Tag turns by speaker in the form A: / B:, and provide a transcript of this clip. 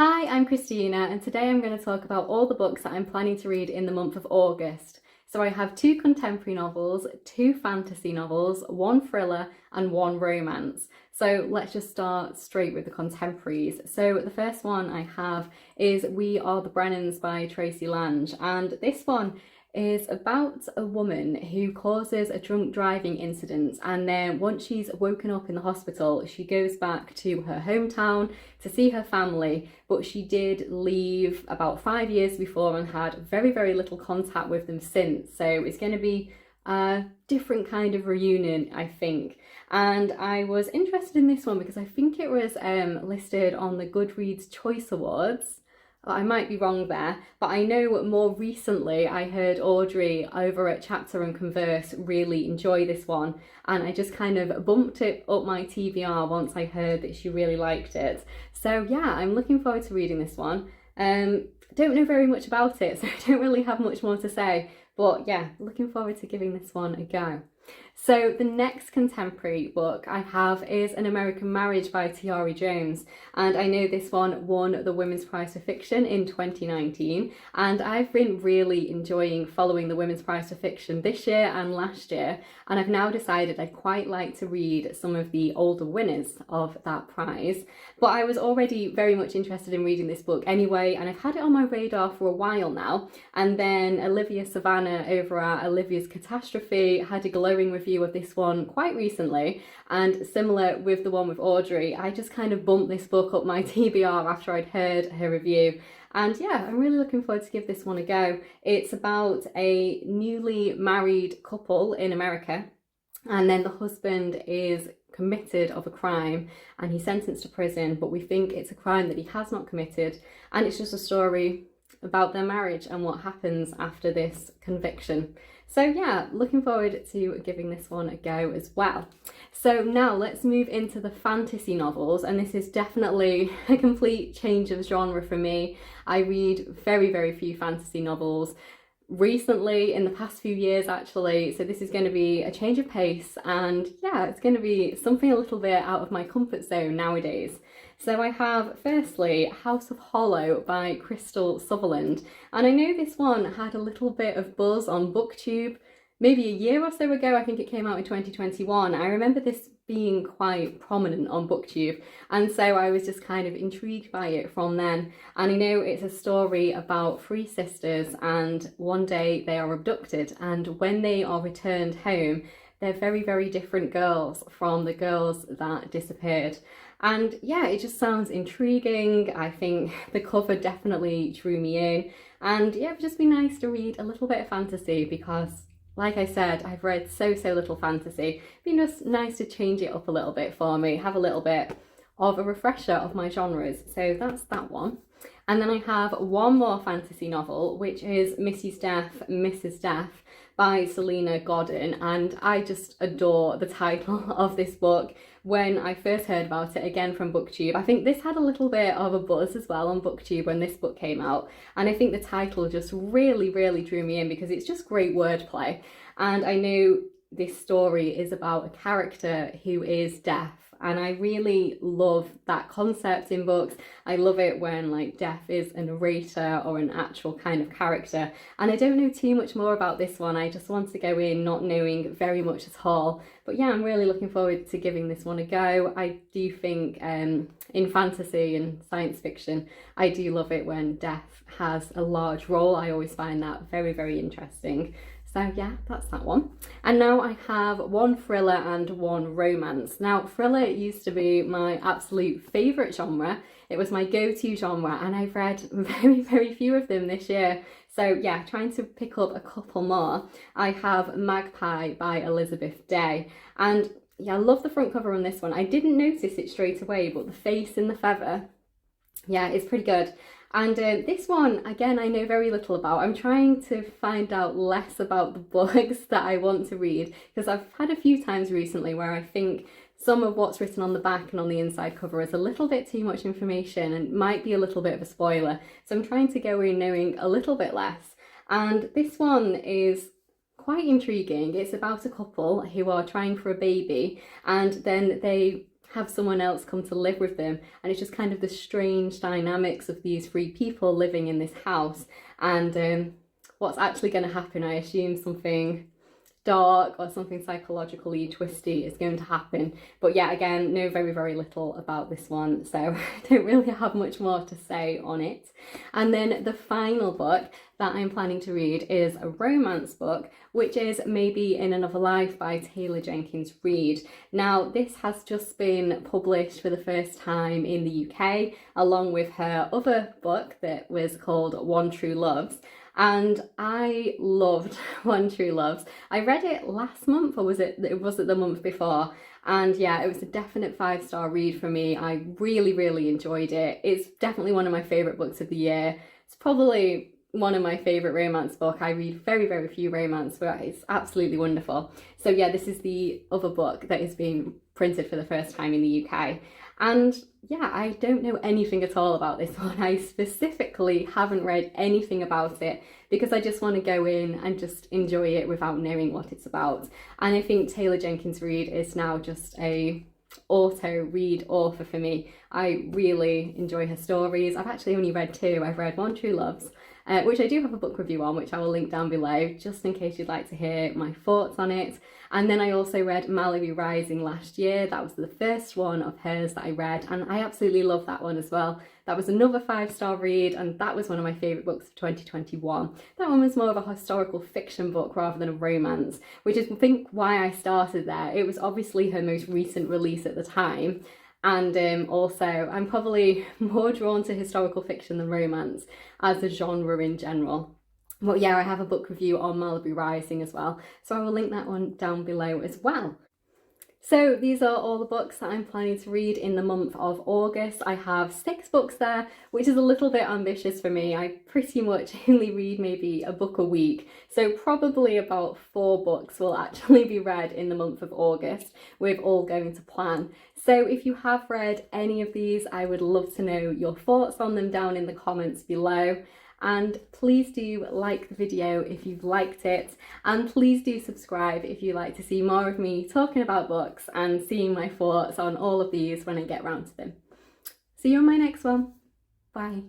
A: Hi, I'm Christina, and today I'm going to talk about all the books that I'm planning to read in the month of August. So I have 2 contemporary novels, 2 fantasy novels, 1 thriller and 1 romance. So let's just start straight with the contemporaries. So the first one I have is We Are the Brennans by Tracey Lange, and this one is about a woman who causes a drunk driving incident, and then once she's woken up in the hospital she goes back to her hometown to see her family, but she did leave about 5 years before and had very little contact with them since. So it's going to be a different kind of reunion, I think. And I was interested in this one because I think it was listed on the Goodreads Choice Awards. I might be wrong there, but I know more recently I heard Audrey over at Chapter and Converse really enjoy this one, and I just kind of bumped it up my TBR once I heard that she really liked it. So yeah, I'm looking forward to reading this one. Don't know very much about it, so I don't really have much more to say, but yeah, looking forward to giving this one a go. So the next contemporary book I have is An American Marriage by Tayari Jones, and I know this one won the Women's Prize for Fiction in 2019, and I've been really enjoying following the Women's Prize for Fiction this year and last year, and I've now decided I'd quite like to read some of the older winners of that prize. But I was already very much interested in reading this book anyway, and I've had it on my radar for a while now, and then Olivia Savannah over at Olivia's Catastrophe had a glowing review of this one quite recently, and similar with the one with Audrey, I just kind of bumped this book up my TBR after I'd heard her review. And yeah, I'm really looking forward to give this one a go. It's about a newly married couple in America, and then the husband is committed of a crime and he's sentenced to prison, but we think it's a crime that he has not committed, and it's just a story about their marriage and what happens after this conviction. So yeah, looking forward to giving this one a go as well. So now let's move into the fantasy novels, and this is definitely a complete change of genre for me. I read very few fantasy novels recently, in the past few years actually, so this is going to be a change of pace, and yeah, it's going to be something a little bit out of my comfort zone nowadays. So I have firstly House of Hollow by Krystal Sutherland, and I know this one had a little bit of buzz on BookTube maybe a year or so ago. I think it came out in 2021. I remember this being quite prominent on BookTube, and so I was just kind of intrigued by it from then. And I know it's a story about 3 sisters, and one day they are abducted, and when they are returned home they're very different girls from the girls that disappeared. And yeah, it just sounds intriguing. I think the cover definitely drew me in, and yeah, it would just be nice to read a little bit of fantasy because, like I said, I've read so little fantasy. It'd be just nice to change it up a little bit for me, have a little bit of a refresher of my genres. So that's that one. And then I have one more fantasy novel, which is Mrs. Death by Salena Godden, and I just adore the title of this book. When I first heard about it, again from BookTube, I think this had a little bit of a buzz as well on BookTube when this book came out, and I think the title just really drew me in because it's just great wordplay. And I know this story is about a character who is deaf, and I really love that concept in books. I love it when like death is a narrator or an actual kind of character, and I don't know too much more about this one. I just want to go in not knowing very much at all, but yeah, I'm really looking forward to giving this one a go. I do think in fantasy and science fiction, I do love it when death has a large role. I always find that very interesting. So yeah, that's that one. And now I have one thriller and one romance. Now, thriller used to be my absolute favourite genre. It was my go-to genre, and I've read very few of them this year. So yeah, trying to pick up a couple more. I have Magpie by Elizabeth Day, and yeah, I love the front cover on this one. I didn't notice it straight away, but the face in the feather, yeah, it's pretty good. And this one, again, I know very little about. I'm trying to find out less about the books that I want to read, because I've had a few times recently where I think some of what's written on the back and on the inside cover is a little bit too much information and might be a little bit of a spoiler. So I'm trying to go in knowing a little bit less. And this one is quite intriguing. It's about a couple who are trying for a baby, and then they have someone else come to live with them, and it's just kind of the strange dynamics of these three people living in this house, and what's actually going to happen. I assume something dark or something psychologically twisty is going to happen, but yeah, again, know very, very little about this one, so I don't really have much more to say on it. And then the final book that I'm planning to read is a romance book, which is Maybe in Another Life by Jenkins Reid. Now, this has just been published for the first time in the UK, along with her other book that was called One True Loves. And I loved One True Loves. I read it last month, or was it the month before? And yeah, it was a definite 5-star read for me. I really, really enjoyed it. It's definitely one of my favourite books of the year. It's probably one of my favourite romance books. I read very, very few romance, but it's absolutely wonderful. So yeah, this is the other book that is being printed for the first time in the UK. And yeah, I don't know anything at all about this one. I specifically haven't read anything about it because I just want to go in and just enjoy it without knowing what it's about. And I think Jenkins Reid is now just a auto read author for me. I really enjoy her stories. I've actually only read 2. I've read One True Loves, which I do have a book review on, which I will link down below, just in case you'd like to hear my thoughts on it. And then I also read Malibu Rising last year. That was the first one of hers that I read, and I absolutely love that one as well. That was another 5-star read, and that was one of my favourite books of 2021. That one was more of a historical fiction book rather than a romance, which is, I think, why I started there. It was obviously her most recent release at the time, and also I'm probably more drawn to historical fiction than romance as a genre in general. But yeah, I have a book review on Malibu Rising as well, so I will link that one down below as well. So these are all the books that I'm planning to read in the month of August. I have 6 books there, which is a little bit ambitious for me. I pretty much only read maybe a book a week, so probably about 4 books will actually be read in the month of August, with all going to plan. So if you have read any of these, I would love to know your thoughts on them down in the comments below. And please do like the video if you've liked it, and please do subscribe if you like to see more of me talking about books and seeing my thoughts on all of these when I get round to them. See you on my next one. Bye.